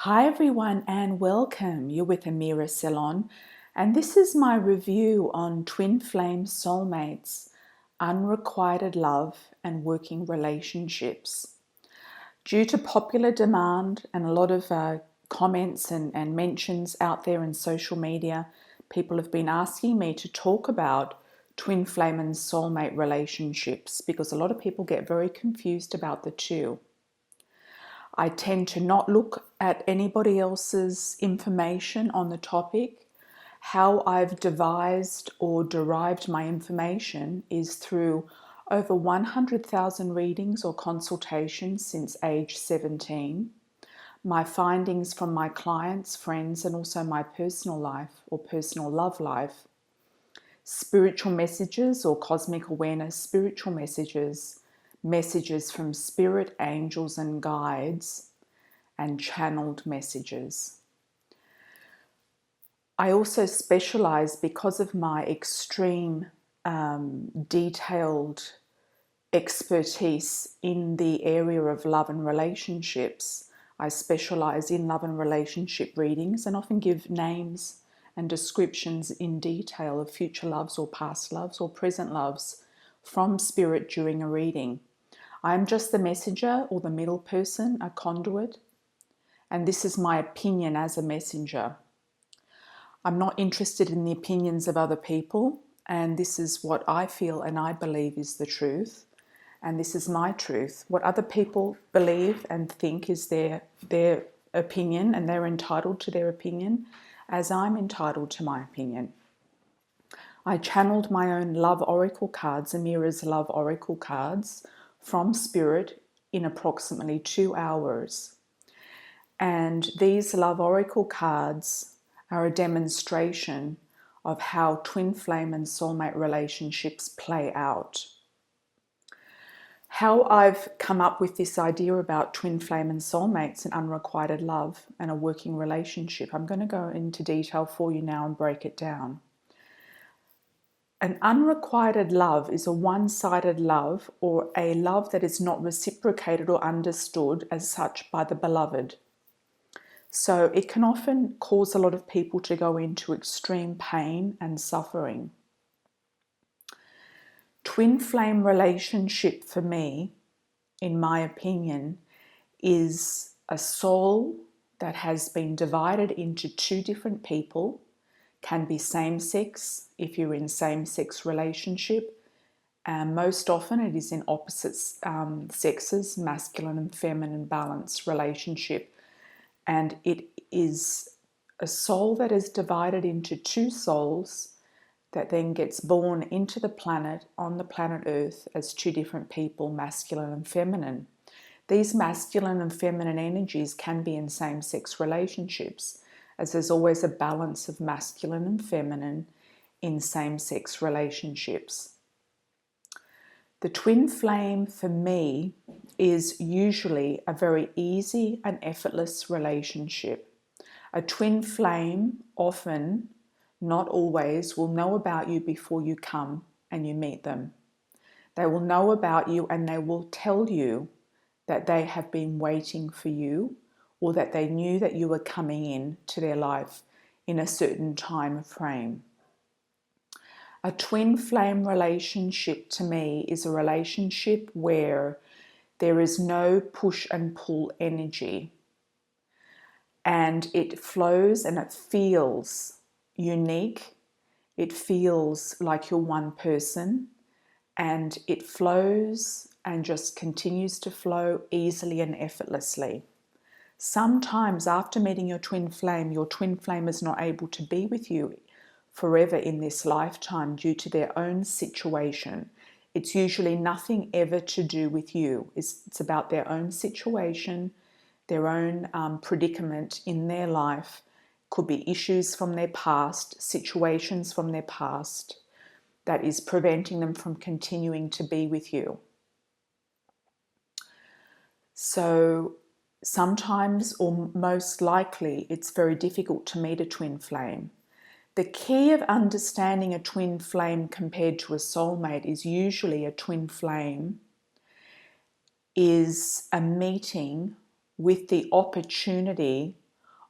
Hi everyone and welcome. You're with Amira Salon and this is my review on twin flame soulmates, unrequited love and working relationships. Due to popular demand and a lot of comments and mentions out there in social media, people have been asking me to talk about twin flame and soulmate relationships because a lot of people get very confused about the two. I tend to not look at anybody else's information on the topic. How I've devised or derived my information is through over 100,000 readings or consultations since age 17, my findings from my clients, friends, and also my personal life or personal love life, spiritual messages or cosmic awareness spiritual messages, messages from spirit, angels, and guides, and channeled messages. I also specialize because of my extreme detailed expertise in the area of love and relationships. I specialize in love and relationship readings and often give names and descriptions in detail of future loves or past loves or present loves from spirit during a reading. I'm just the messenger or the middle person, a conduit, and this is my opinion as a messenger. I'm not interested in the opinions of other people, and this is what I feel and I believe is the truth, and this is my truth. What other people believe and think is their opinion, and they're entitled to their opinion, as I'm entitled to my opinion. I channeled my own love oracle cards, Amira's love oracle cards, from spirit in approximately 2 hours. And these love oracle cards are a demonstration of how twin flame and soulmate relationships play out. How I've come up with this idea about twin flame and soulmates and unrequited love and a working relationship, I'm going to go into detail for you now and break it down. An unrequited love is a one-sided love or a love that is not reciprocated or understood as such by the beloved. So it can often cause a lot of people to go into extreme pain and suffering. Twin flame relationship for me, in my opinion, is a soul that has been divided into two different people, can be same-sex if you're in same-sex relationship, and most often it is in opposite sexes, masculine and feminine balanced relationship. And it is a soul that is divided into two souls that then gets born into the planet, on the planet Earth, as two different people, masculine and feminine. These masculine and feminine energies can be in same-sex relationships, as there's always a balance of masculine and feminine in same-sex relationships. The twin flame for me is usually a very easy and effortless relationship. A twin flame often, not always, will know about you before you come and you meet them. They will know about you and they will tell you that they have been waiting for you, or that they knew that you were coming in to their life in a certain time frame. A twin flame relationship to me is a relationship where there is no push and pull energy, and it flows and it feels unique. It feels like you're one person, and it flows and just continues to flow easily and effortlessly. Sometimes after meeting your twin flame is not able to be with you forever in this lifetime due to their own situation. It's usually nothing ever to do with you. It's about their own situation, their own predicament in their life. Could be issues from their past, situations from their past that is preventing them from continuing to be with you. So sometimes, or most likely, it's very difficult to meet a twin flame. The key of understanding a twin flame compared to a soulmate is usually a twin flame is a meeting with the opportunity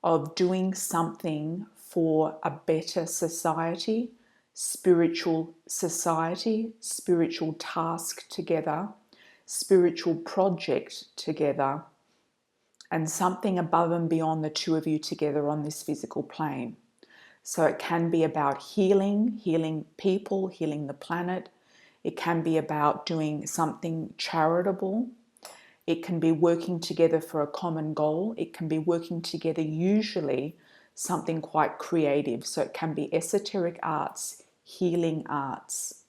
of doing something for a better society, spiritual task together, spiritual project together, and something above and beyond the two of you together on this physical plane. So it can be about healing people, healing the planet. It can be about doing something charitable. It can be working together for a common goal. It can be working together, usually something quite creative. So it can be esoteric arts, healing arts,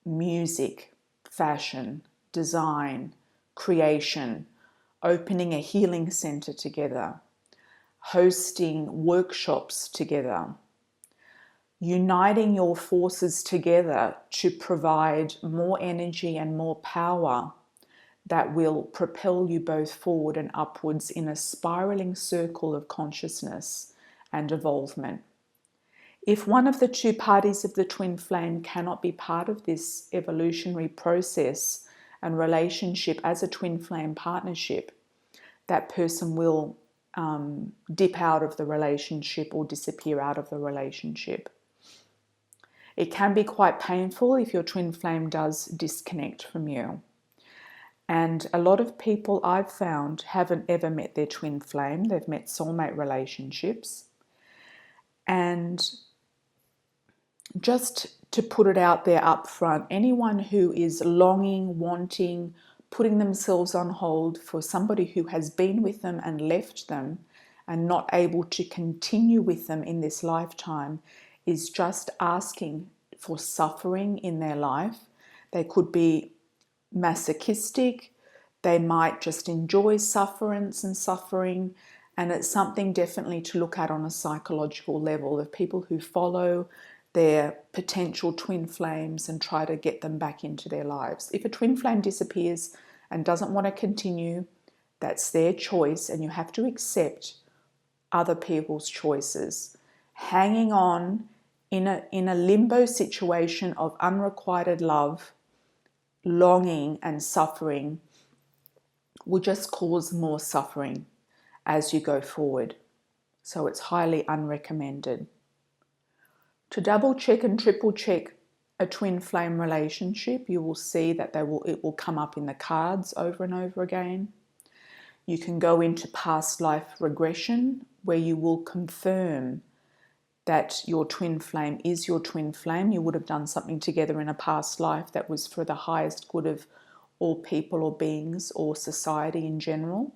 music, fashion, design, creation, opening a healing center together, hosting workshops together, uniting your forces together to provide more energy and more power that will propel you both forward and upwards in a spiraling circle of consciousness and evolvement. If one of the two parties of the twin flame cannot be part of this evolutionary process and relationship as a twin flame partnership, that person will dip out of the relationship or disappear out of the relationship. It can be quite painful if your twin flame does disconnect from you. And a lot of people I've found haven't ever met their twin flame. They've met soulmate relationships. And just to put it out there up front, anyone who is longing, wanting, putting themselves on hold for somebody who has been with them and left them and not able to continue with them in this lifetime is just asking for suffering in their life. They could be masochistic, they might just enjoy sufferance and suffering, and it's something definitely to look at on a psychological level of people who follow their potential twin flames and try to get them back into their lives. If a twin flame disappears and doesn't want to continue, that's their choice, and you have to accept other people's choices. Hanging on in a limbo situation of unrequited love, longing and suffering will just cause more suffering as you go forward. So it's highly unrecommended. To double check and triple check a twin flame relationship, you will see that it will come up in the cards over and over again. You can go into past life regression, where you will confirm that your twin flame is your twin flame. You would have done something together in a past life that was for the highest good of all people or beings or society in general.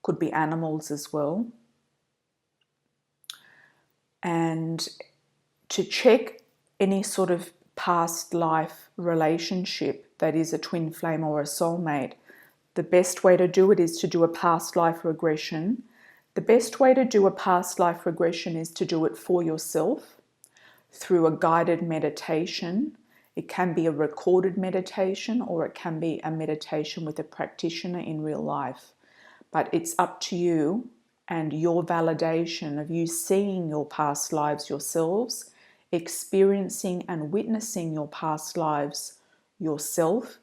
Could be animals as well. And to check any sort of past life relationship that is a twin flame or a soulmate, the best way to do it is to do a past life regression. The best way to do a past life regression is to do it for yourself through a guided meditation. It can be a recorded meditation or it can be a meditation with a practitioner in real life. But it's up to you and your validation of you seeing your past lives yourselves, experiencing and witnessing your past lives yourself.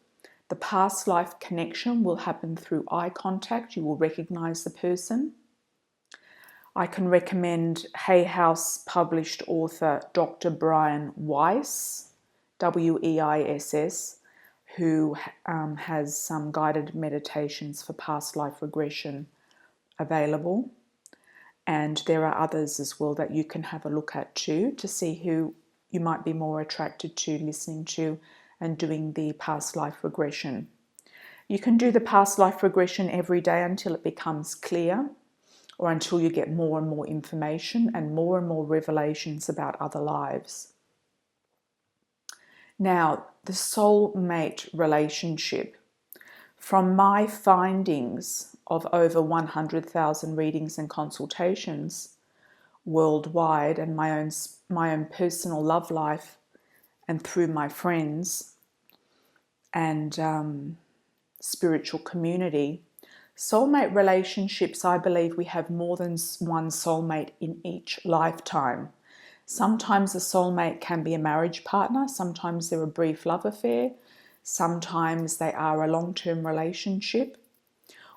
The past life connection will happen through eye contact. You will recognize the person. I can recommend Hay House published author Dr. Brian Weiss, Weiss, who has some guided meditations for past life regression available. And there are others as well that you can have a look at too, to see who you might be more attracted to listening to and doing the past life regression. You can do the past life regression every day until it becomes clear, or until you get more and more information and more revelations about other lives. Now, the soulmate relationship. From my findings of over 100,000 readings and consultations worldwide, and my own personal love life, and through my friends and spiritual community, soulmate relationships, I believe we have more than one soulmate in each lifetime. Sometimes a soulmate can be a marriage partner, sometimes they're a brief love affair, sometimes they are a long-term relationship.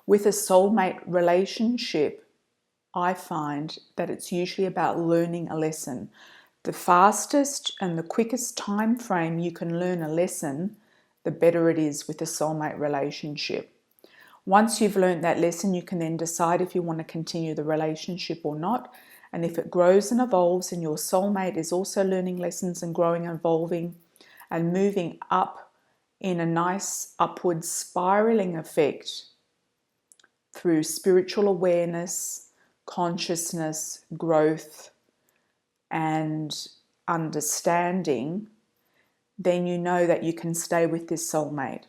With a soulmate relationship, I find that it's usually about learning a lesson. The fastest and the quickest time frame you can learn a lesson, the better it is with a soulmate relationship. Once you've learned that lesson, you can then decide if you want to continue the relationship or not. And if it grows and evolves and your soulmate is also learning lessons and growing and evolving and moving up in a nice upward spiraling effect through spiritual awareness, consciousness, growth, and understanding, then you know that you can stay with this soulmate.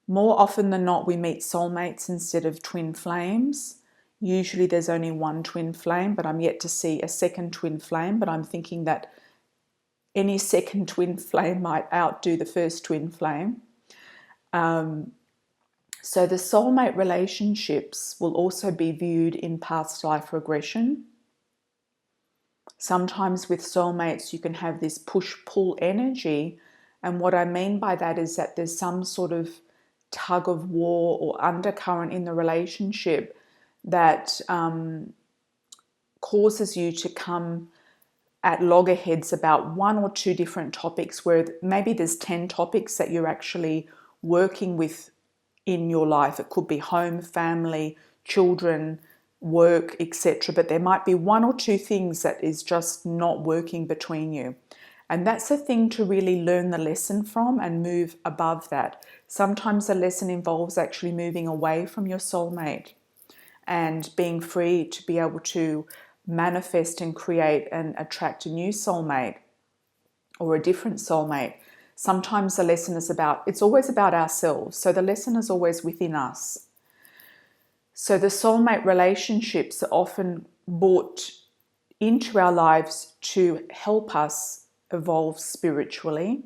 More often than not, we meet soulmates instead of twin flames. Usually there's only one twin flame, but I'm yet to see a second twin flame. But I'm thinking that any second twin flame might outdo the first twin flame. So the soulmate relationships will also be viewed in past life regression. Sometimes with soulmates, you can have this push-pull energy. And what I mean by that is that there's some sort of tug of war or undercurrent in the relationship that causes you to come at loggerheads about one or two different topics, where maybe there's 10 topics that you're actually working with in your life. It could be home, family, children, work, etc. But there might be one or two things that is just not working between you. And that's a thing to really learn the lesson from and move above that. Sometimes the lesson involves actually moving away from your soulmate and being free to be able to manifest and create and attract a new soulmate or a different soulmate. Sometimes the lesson is it's always about ourselves. So the lesson is always within us. So the soulmate relationships are often brought into our lives to help us evolve spiritually,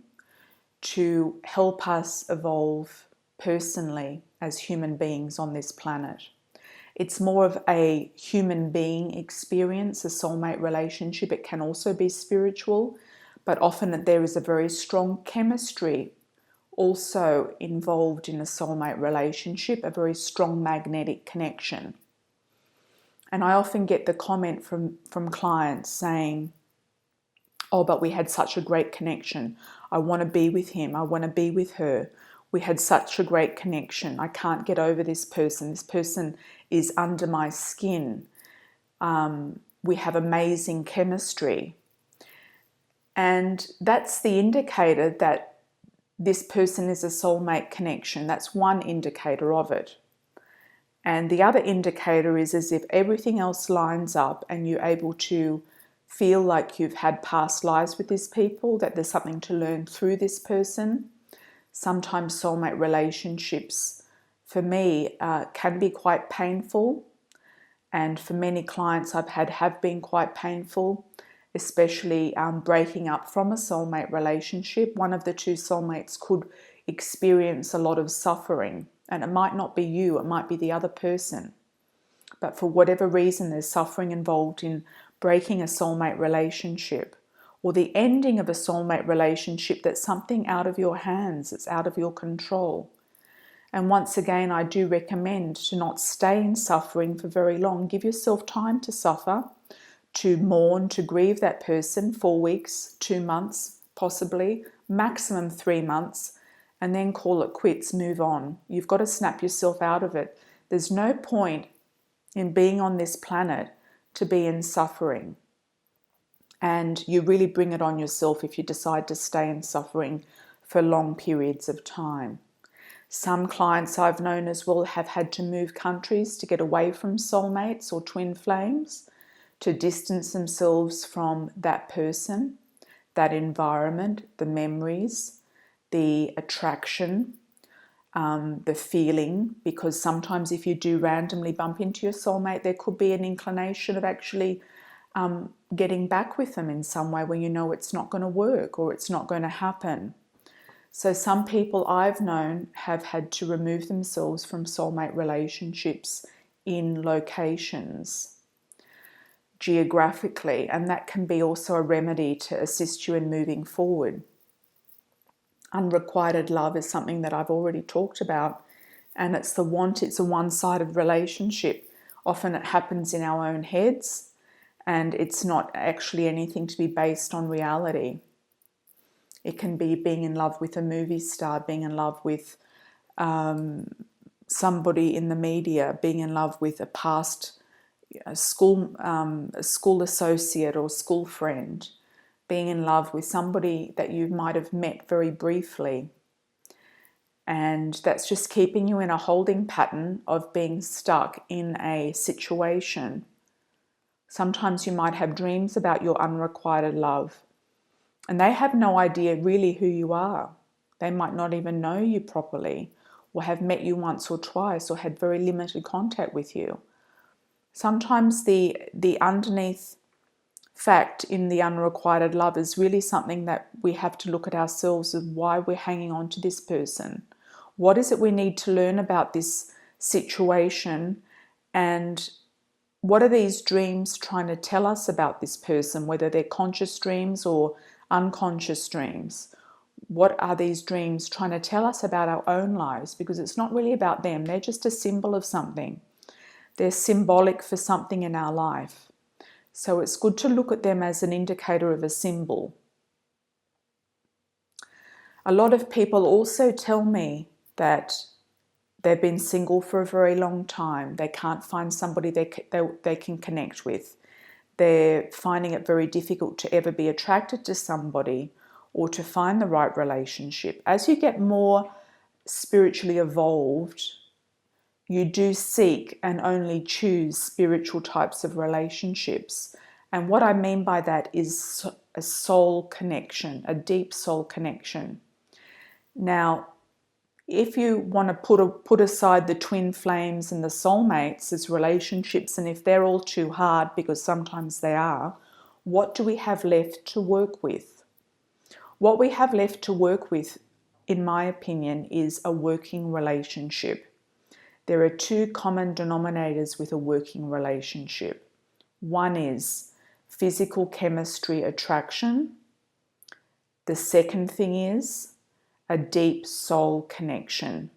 to help us evolve personally as human beings on this planet. It's more of a human being experience, a soulmate relationship. It can also be spiritual, but often there is a very strong chemistry also involved in a soulmate relationship, a very strong magnetic connection. And I often get the comment from clients saying, oh, but we had such a great connection. I want to be with him. I want to be with her. We had such a great connection. I can't get over this person. This person is under my skin. We have amazing chemistry. And that's the indicator that this person is a soulmate connection. That's one indicator of it. And the other indicator is as if everything else lines up and you're able to feel like you've had past lives with these people, that there's something to learn through this person. Sometimes soulmate relationships, for me, can be quite painful. And for many clients I've had have been quite painful, especially breaking up from a soulmate relationship. One of the two soulmates could experience a lot of suffering. And it might not be you, it might be the other person. But for whatever reason, there's suffering involved in breaking a soulmate relationship or the ending of a soulmate relationship. That's something out of your hands, it's out of your control. And once again, I do recommend to not stay in suffering for very long. Give yourself time to suffer, to mourn, to grieve that person, 4 weeks, 2 months, possibly, maximum 3 months, and then call it quits, move on. You've got to snap yourself out of it. There's no point in being on this planet to be in suffering. And you really bring it on yourself if you decide to stay in suffering for long periods of time. Some clients I've known as well have had to move countries to get away from soulmates or twin flames, to distance themselves from that person, that environment, the memories, the attraction, the feeling, because sometimes if you do randomly bump into your soulmate, there could be an inclination of actually getting back with them in some way when you know it's not going to work or it's not going to happen. So some people I've known have had to remove themselves from soulmate relationships in locations geographically, and that can be also a remedy to assist you in moving forward. Unrequited love is something that I've already talked about, and it's a one-sided relationship. Often it happens in our own heads, and it's not actually anything to be based on reality. It can be being in love with a movie star, being in love with somebody in the media, being in love with a past school associate or school friend, being in love with somebody that you might have met very briefly. And that's just keeping you in a holding pattern of being stuck in a situation. Sometimes you might have dreams about your unrequited love, and they have no idea really who you are. They might not even know you properly, or have met you once or twice, or had very limited contact with you. Sometimes the underneath fact in the unrequited love is really something that we have to look at ourselves of why we're hanging on to this person. What is it we need to learn about this situation, and what are these dreams trying to tell us about this person, whether they're conscious dreams or unconscious dreams? What are these dreams trying to tell us about our own lives? Because it's not really about them. They're just a symbol of something. They're symbolic for something in our life. So it's good to look at them as an indicator of a symbol. A lot of people also tell me that they've been single for a very long time. They can't find somebody they can connect with. They're finding it very difficult to ever be attracted to somebody or to find the right relationship. As you get more spiritually evolved, you do seek and only choose spiritual types of relationships. And what I mean by that is a soul connection, a deep soul connection. Now, if you want to put aside the twin flames and the soulmates as relationships, and if they're all too hard, because sometimes they are, what do we have left to work with? What we have left to work with, in my opinion, is a working relationship. There are two common denominators with a working relationship. One is physical chemistry attraction. The second thing is a deep soul connection.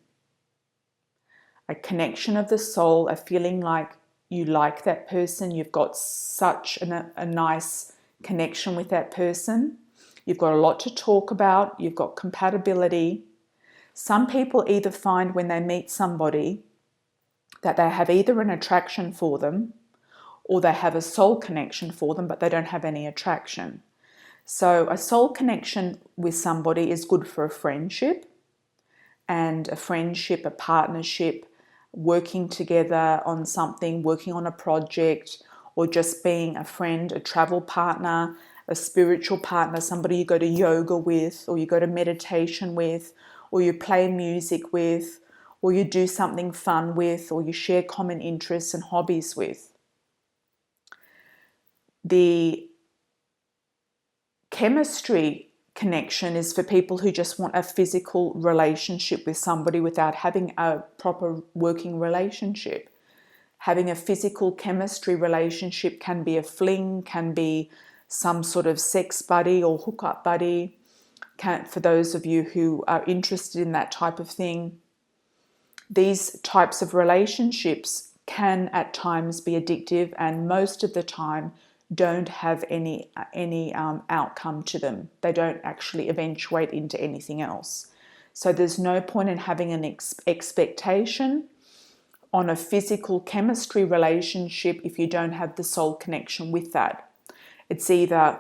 A connection of the soul, a feeling like you like that person, you've got such a nice connection with that person. You've got a lot to talk about, you've got compatibility. Some people either find when they meet somebody that they have either an attraction for them or they have a soul connection for them, but they don't have any attraction. So a soul connection with somebody is good for a friendship, and a friendship, a partnership, working together on something, working on a project, or just being a friend, a travel partner, a spiritual partner, somebody you go to yoga with, or you go to meditation with, or you play music with, or you do something fun with, or you share common interests and hobbies with. The chemistry connection is for people who just want a physical relationship with somebody without having a proper working relationship. Having a physical chemistry relationship can be a fling, can be some sort of sex buddy or hookup buddy, for those of you who are interested in that type of thing. These types of relationships can at times be addictive, and most of the time don't have any outcome to them. They don't actually eventuate into anything else. So there's no point in having an expectation on a physical chemistry relationship if you don't have the soul connection with that. It's either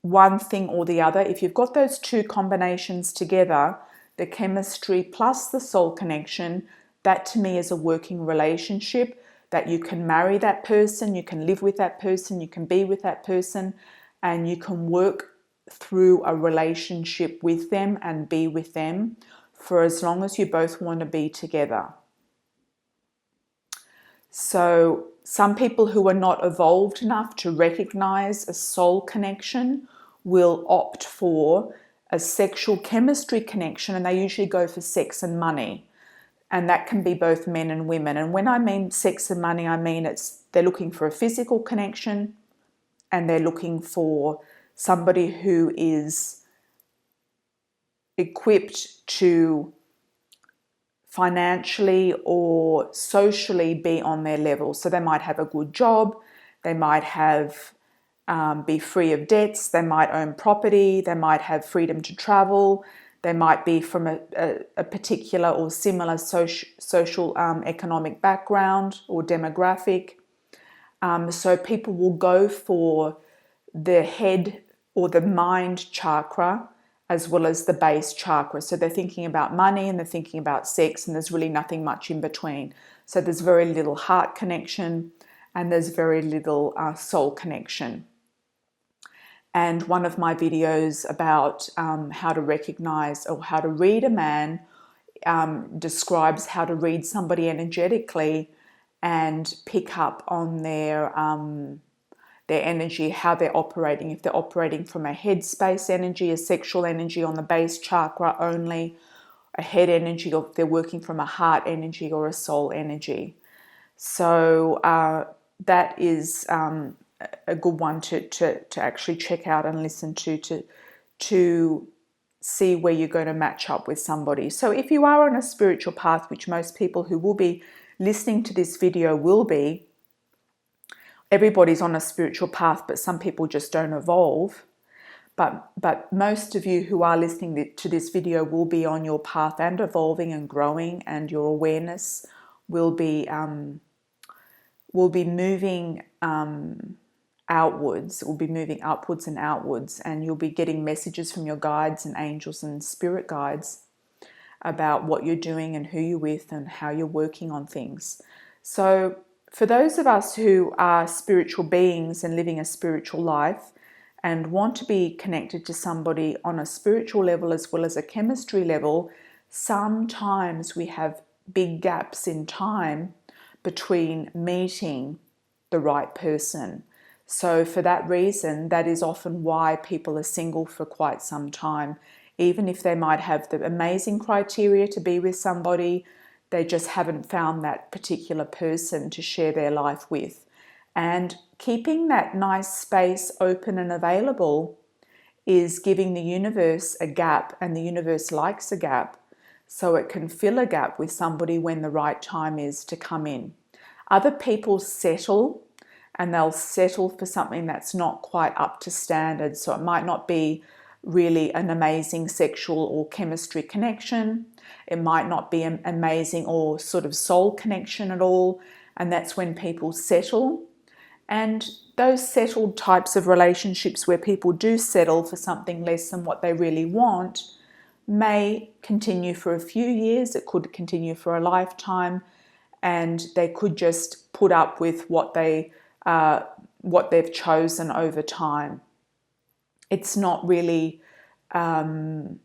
one thing or the other. If you've got those two combinations together, the chemistry plus the soul connection, that to me is a working relationship, that you can marry that person, you can live with that person, you can be with that person, and you can work through a relationship with them and be with them for as long as you both want to be together. So some people who are not evolved enough to recognize a soul connection will opt for a sexual chemistry connection, and they usually go for sex and money. And that can be both men and women. And when I mean sex and money, I mean they're looking for a physical connection, and they're looking for somebody who is equipped to financially or socially be on their level. So they might have a good job, they might have be free of debts, they might own property, they might have freedom to travel, they might be from a particular or similar social economic background or demographic. So people will go for the head or the mind chakra as well as the base chakra. So they're thinking about money and they're thinking about sex, and there's really nothing much in between. So there's very little heart connection and there's very little soul connection. And one of my videos about how to recognize or how to read a man describes how to read somebody energetically and pick up on their energy, how they're operating. If they're operating from a headspace energy, a sexual energy on the base chakra only, a head energy, or if they're working from a heart energy or a soul energy. So that is a good one to actually check out and listen to see where you're going to match up with somebody. So if you are on a spiritual path, which most people who will be listening to this video will be, everybody's on a spiritual path, but some people just don't evolve. But most of you who are listening to this video will be on your path and evolving and growing, and your awareness will be moving outwards, will be moving upwards and outwards, and you'll be getting messages from your guides and angels and spirit guides about what you're doing and who you're with and how you're working on things. So for those of us who are spiritual beings and living a spiritual life and want to be connected to somebody on a spiritual level as well as a chemistry level, sometimes we have big gaps in time between meeting the right person. So for that reason, that is often why people are single for quite some time. Even if they might have the amazing criteria to be with somebody, they just haven't found that particular person to share their life with. And keeping that nice space open and available is giving the universe a gap, and the universe likes a gap, so it can fill a gap with somebody when the right time is to come in. Other people settle, and they'll settle for something that's not quite up to standard. So it might not be really an amazing sexual or chemistry connection. It might not be an amazing or sort of soul connection at all. And that's when people settle. And those settled types of relationships where people do settle for something less than what they really want may continue for a few years. It could continue for a lifetime, and they could just put up with what they've chosen over time. It's not really on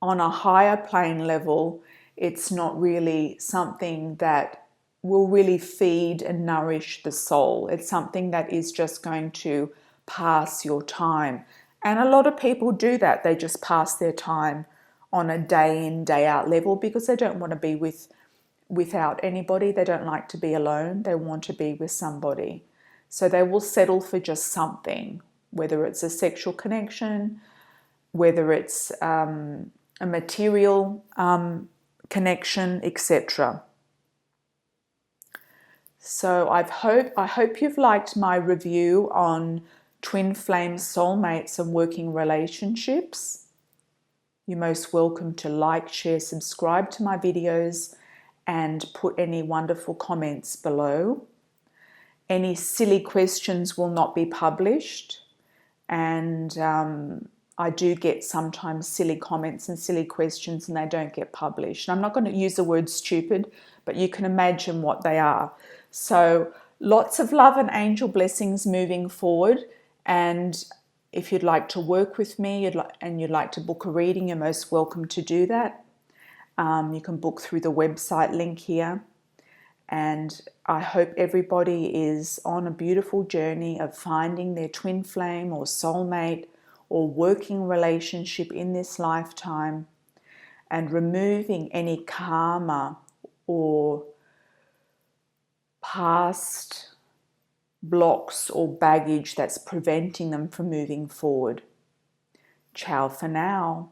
a higher plane level. It's not really something that will really feed and nourish the soul. It's something that is just going to pass your time. And a lot of people do that. They just pass their time on a day in, day out level because they don't want to be without anybody. They don't like to be alone. They want to be with somebody. So they will settle for just something, whether it's a sexual connection, whether it's a material connection, etc. So I hope you've liked my review on twin flame soulmates and working relationships. You're most welcome to like, share, subscribe to my videos, and put any wonderful comments below. Any silly questions will not be published, and I do get sometimes silly comments and silly questions and they don't get published. I'm not going to use the word stupid, but you can imagine what they are. So lots of love and angel blessings moving forward, and if you'd like to work with me and you'd like to book a reading, you're most welcome to do that. You can book through the website link here. And I hope everybody is on a beautiful journey of finding their twin flame or soulmate or working relationship in this lifetime, and removing any karma or past blocks or baggage that's preventing them from moving forward. Ciao for now.